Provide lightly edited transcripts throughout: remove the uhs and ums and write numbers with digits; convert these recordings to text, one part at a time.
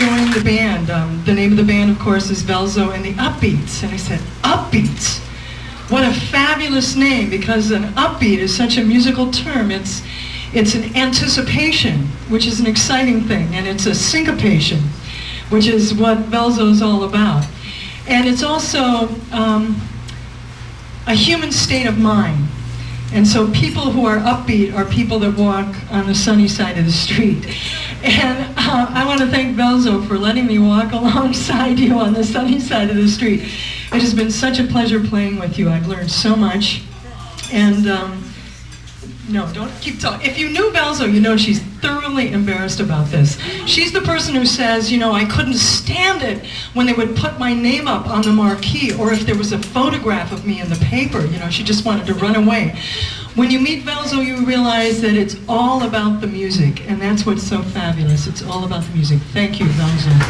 joined the band. The name of the band, of course, is Velzoe and the Upbeats. And I said, Upbeats? What a fabulous name, because an upbeat is such a musical term. It's an anticipation, which is an exciting thing, and it's a syncopation, which is what Velzoe is all about. And it's also a human state of mind. And so people who are upbeat are people that walk on the sunny side of the street. And I want to thank Velzoe for letting me walk alongside you on the sunny side of the street. It has been such a pleasure playing with you. I've learned so much. And no, don't keep talking. If you knew Velzoe, you know she's thoroughly embarrassed about this. She's the person who says, you know, I couldn't stand it when they would put my name up on the marquee, or if there was a photograph of me in the paper. You know, she just wanted to run away. When you meet Velzoe, you realize that it's all about the music, and that's what's so fabulous. It's all about the music. Thank you, Velzoe.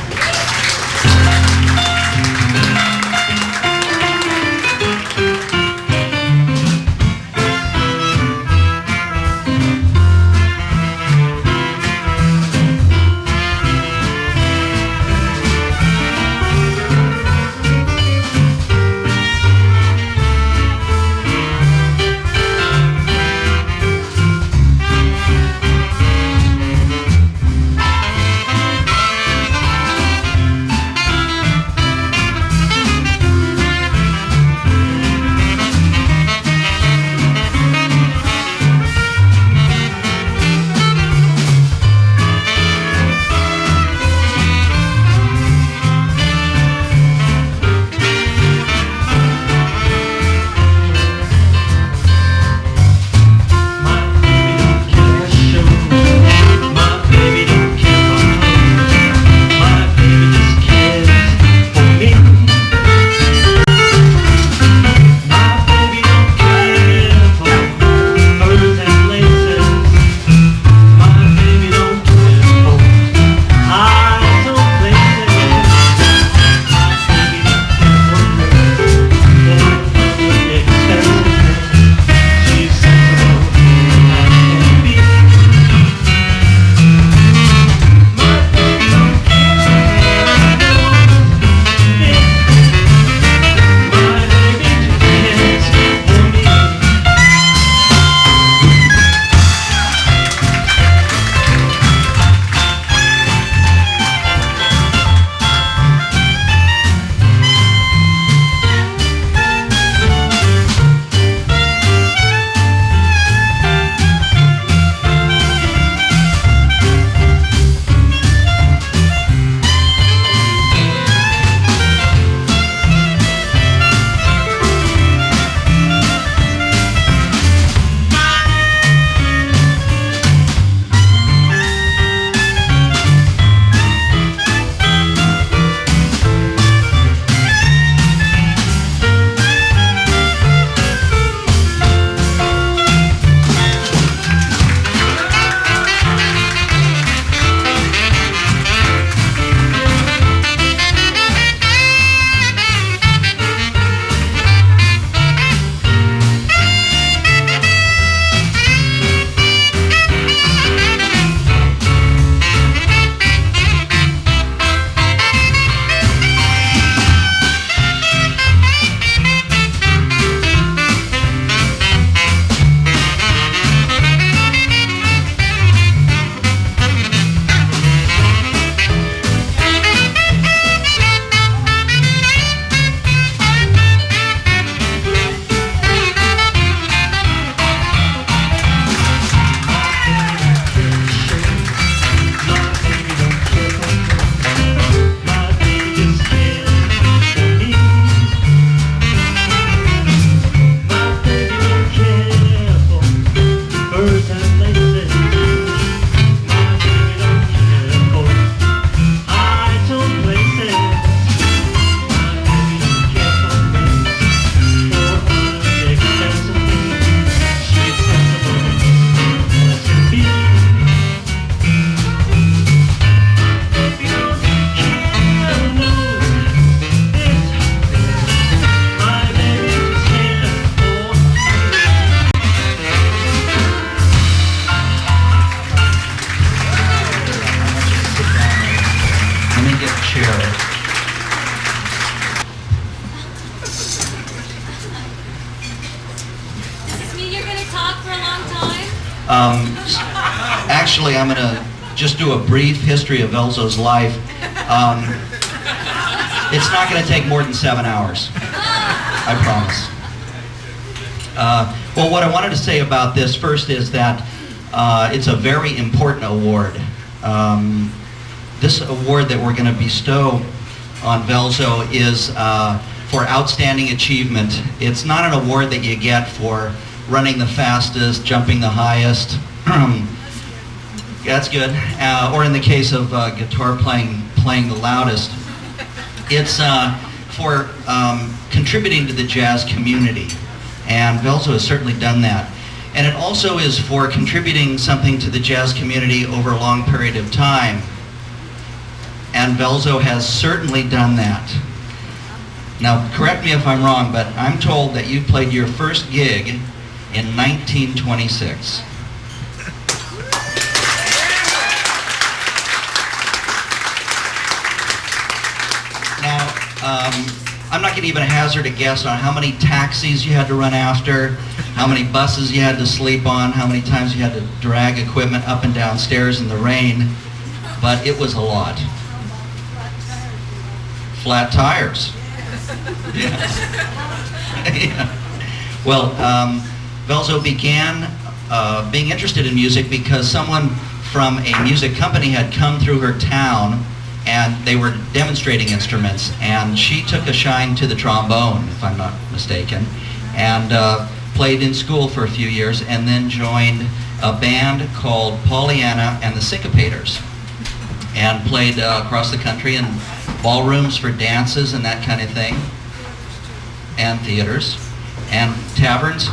Actually, I'm going to just do a brief history of Velzoe's life. It's not going to take more than 7 hours. I promise. Well, what I wanted to say about this first is that it's a very important award. This award that we're going to bestow on Velzoe is for outstanding achievement. It's not an award that you get for running the fastest, jumping the highest. That's good. Or in the case of guitar playing the loudest. It's for contributing to the jazz community. And Velzoe has certainly done that. And it also is for contributing something to the jazz community over a long period of time. And Velzoe has certainly done that. Now, correct me if I'm wrong, but I'm told that you played your first gig in 1926. Now, I'm not going to even hazard a guess on how many taxis you had to run after, how many buses you had to sleep on, how many times you had to drag equipment up and down stairs in the rain, but it was a lot. Flat tires. Yes. Yeah. Well, Velzoe began being interested in music because someone from a music company had come through her town and they were demonstrating instruments, and she took a shine to the trombone, if I'm not mistaken, and played in school for a few years, and then joined a band called Pollyanna and the Syncopators, and played across the country in ballrooms for dances and that kind of thing, and theaters, and taverns.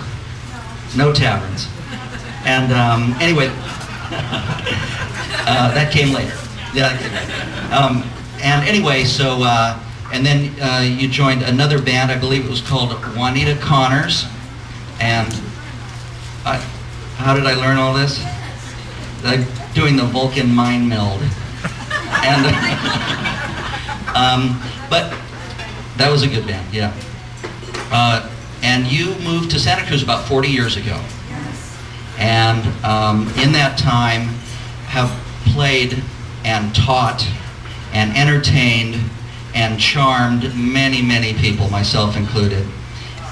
No taverns. And anyway, that came later. Yeah. And anyway, so, and then you joined another band, I believe it was called Juanita Connors. And how did I learn all this? Doing the Vulcan mind meld. And, but that was a good band, yeah. And you moved to Santa Cruz about 40 years ago. And in that time have played and taught and entertained and charmed many, many people, myself included.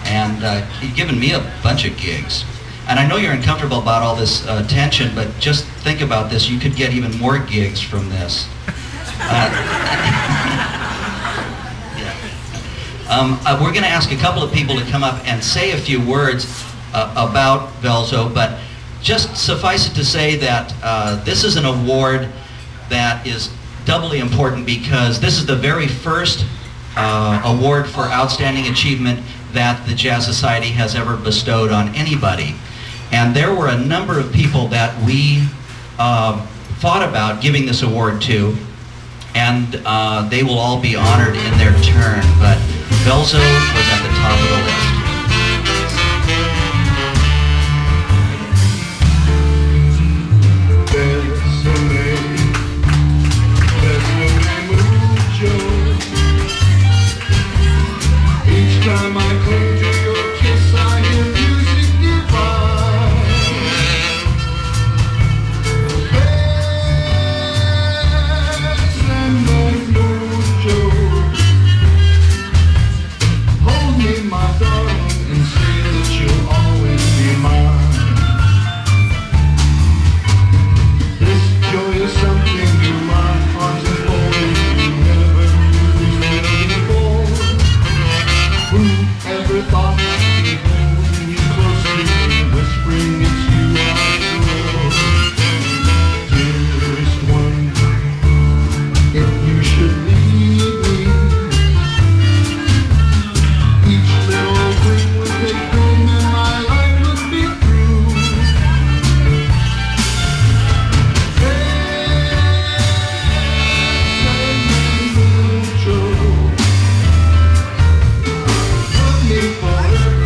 And you've given me a bunch of gigs. And I know you're uncomfortable about all this attention, but just think about this. You could get even more gigs from this. We're going to ask a couple of people to come up and say a few words about Velzoe, but just suffice it to say that this is an award that is doubly important because this is the very first award for outstanding achievement that the Jazz Society has ever bestowed on anybody. And there were a number of people that we thought about giving this award to, and they will all be honored in their turn, but Velzoe was at the top of the list. Time I cling to your kiss, I hear music divine. Best and most mojo. Hold me, my darling, and say that you'll always be mine. This joy is something you my arms enfolding. You never knew this before. Whoever thought I'd be holding you close to me, whispering it's you I love. Dearest one, if you should leave me, each little thing would take home and my life would be through. Hey, mucho. Love me forever.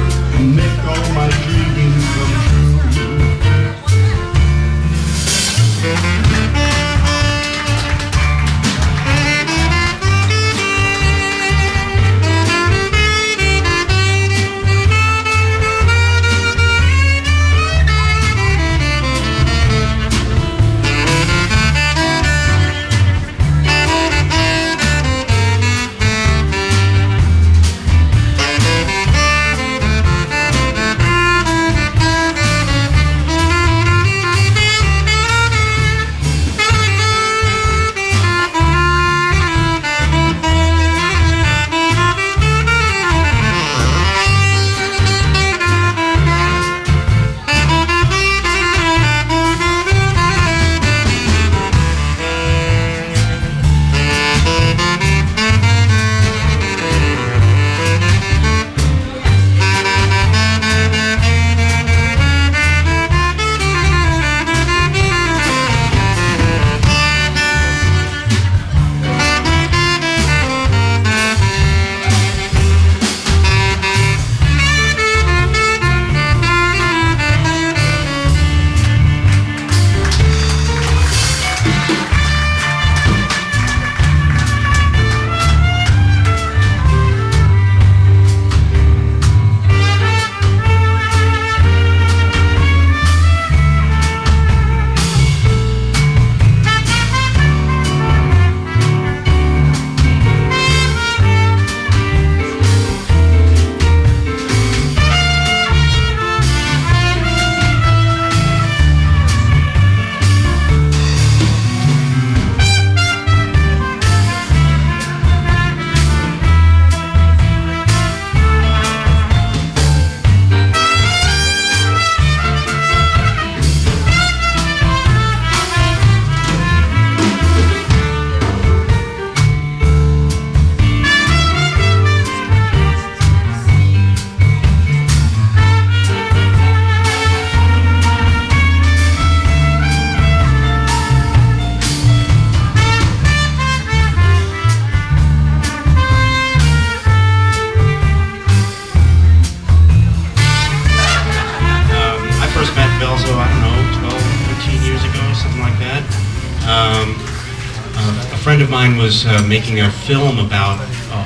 friend of mine was making a film about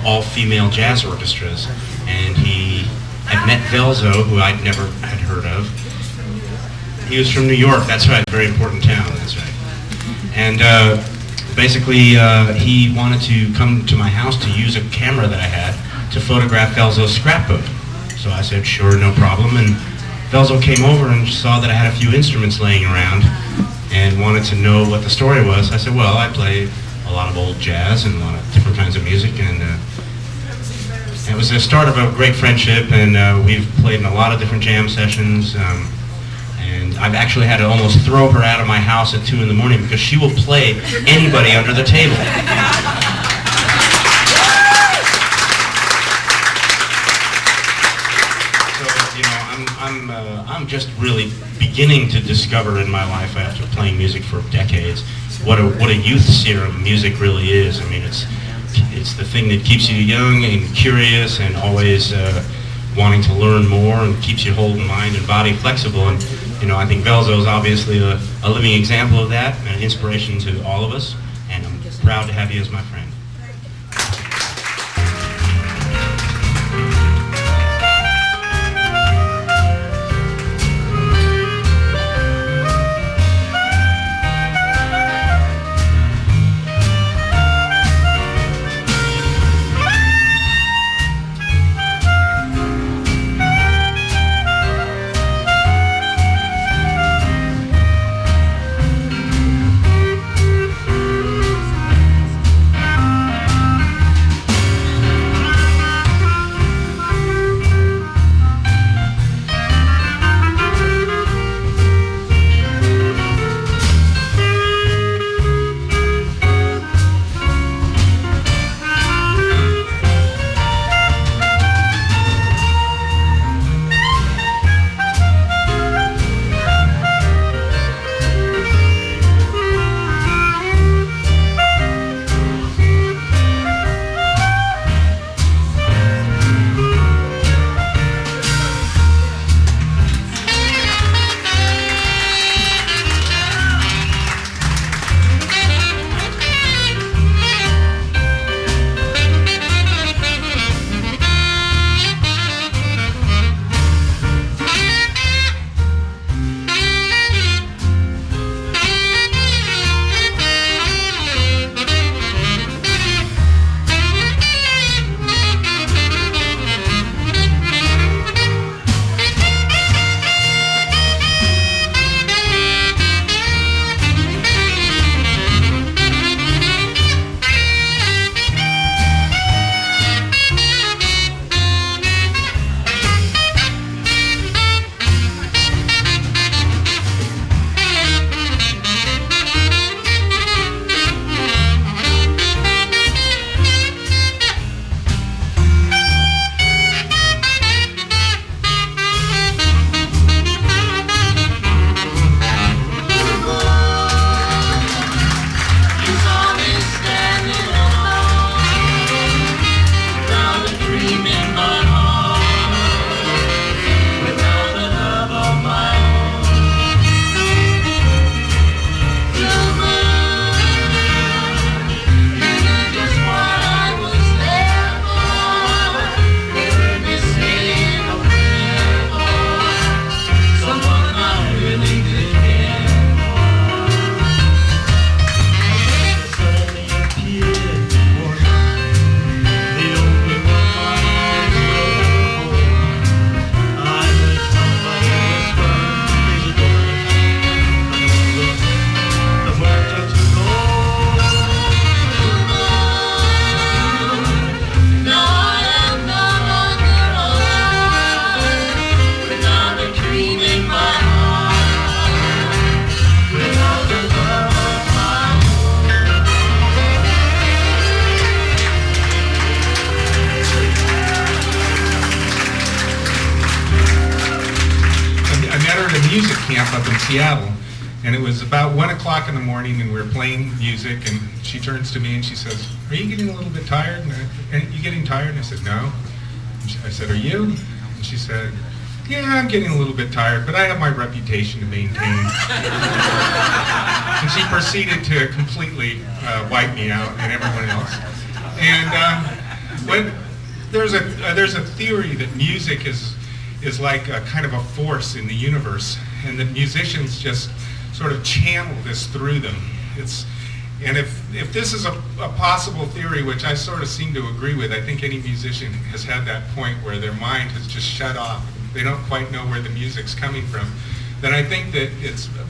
all-female jazz orchestras, and he had met Velzoe, who I'd never had heard of. He was from New York, that's right, a very important town, that's right. And basically, he wanted to come to my house to use a camera that I had to photograph Velzoe's scrapbook. So I said, sure, no problem. And Velzoe came over and saw that I had a few instruments laying around and wanted to know what the story was. I said, well, I play a lot of old jazz and a lot of different kinds of music. And it was the start of a great friendship, and we've played in a lot of different jam sessions. And I've actually had to almost throw her out of my house at 2 in the morning because she will play anybody under the table. I'm just really beginning to discover in my life, after playing music for decades, what a youth serum music really is. I mean, it's the thing that keeps you young and curious and always wanting to learn more, and keeps your whole mind and body flexible. And I think Velzoe is obviously a living example of that, and an inspiration to all of us. And I'm proud to have you as my friend. camp up in Seattle. And it was about 1 o'clock in the morning, and we were playing music, and she turns to me and she says, "Are you getting a little bit tired?" And you getting tired? And I said, "No." And I said, "Are you?" And she said, "Yeah, I'm getting a little bit tired, but I have my reputation to maintain." And she proceeded to completely wipe me out and everyone else. And there's a theory that music is like a kind of a force in the universe, and that musicians just sort of channel this through them. And if this is a possible theory, which I sort of seem to agree with, I think any musician has had that point where their mind has just shut off. They don't quite know where the music's coming from. Then I think that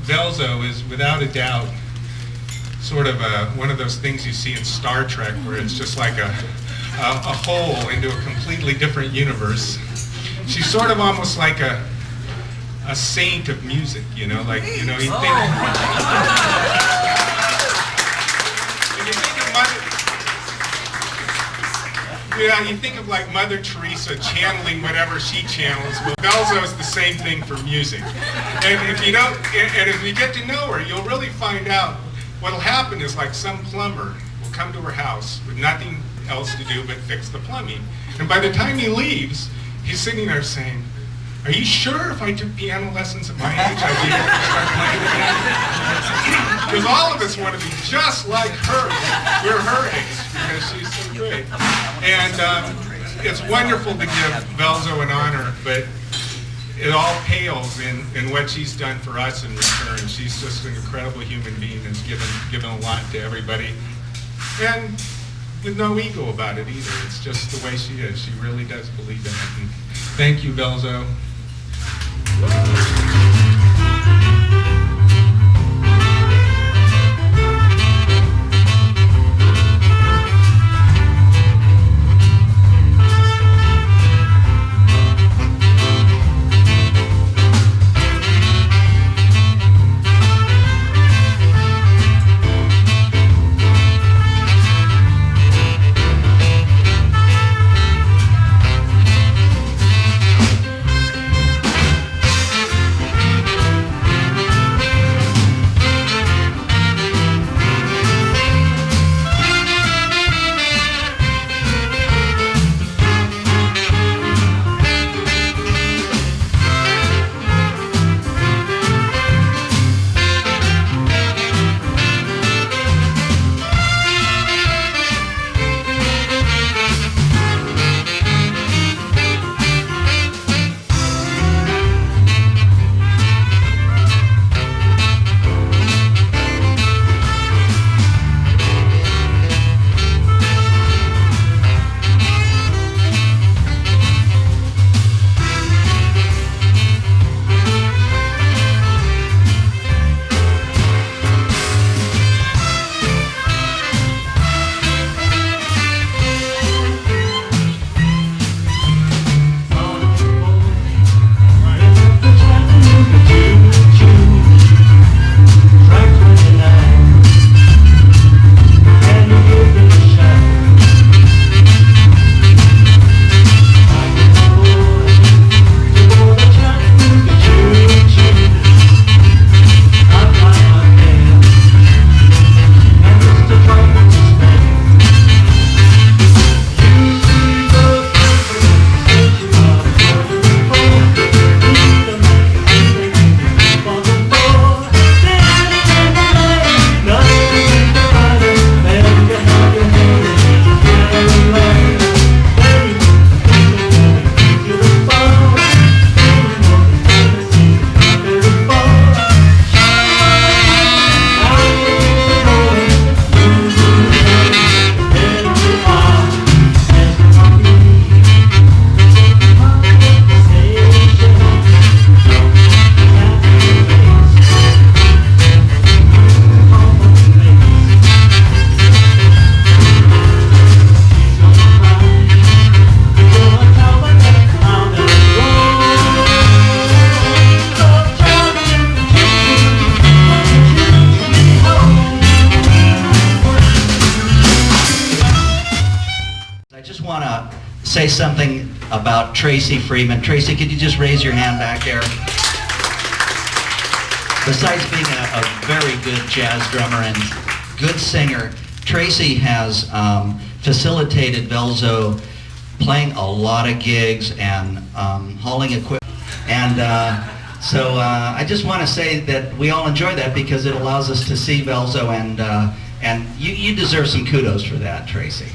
Velzoe is without a doubt sort of one of those things you see in Star Trek, where it's just like a hole into a completely different universe. She's sort of almost like a saint of music, you know, like, you know, you think, you think of like Mother Teresa channeling whatever she channels. Well, Velzoe is the same thing for music. And if you don't, and if you get to know her, you'll really find out what'll happen is like some plumber will come to her house with nothing else to do but fix the plumbing. And by the time he leaves, he's sitting there saying, "Are you sure if I took piano lessons at my age, I'd be able to start playing again?" Because all of us want to be just like her. We're her age, because she's so great. And it's wonderful to give Velzoe an honor, but it all pales in what she's done for us in return. She's just an incredible human being and has given a lot to everybody. And with no ego about it either. It's just the way she is. She really does believe in it. And thank you, Velzoe. say something about Tracy Freeman. Tracy, could you just raise your hand back there? Besides being a very good jazz drummer and good singer, Tracy has facilitated Velzoe playing a lot of gigs and hauling equipment. And So I just want to say that we all enjoy that because it allows us to see Velzoe, and you deserve some kudos for that, Tracy.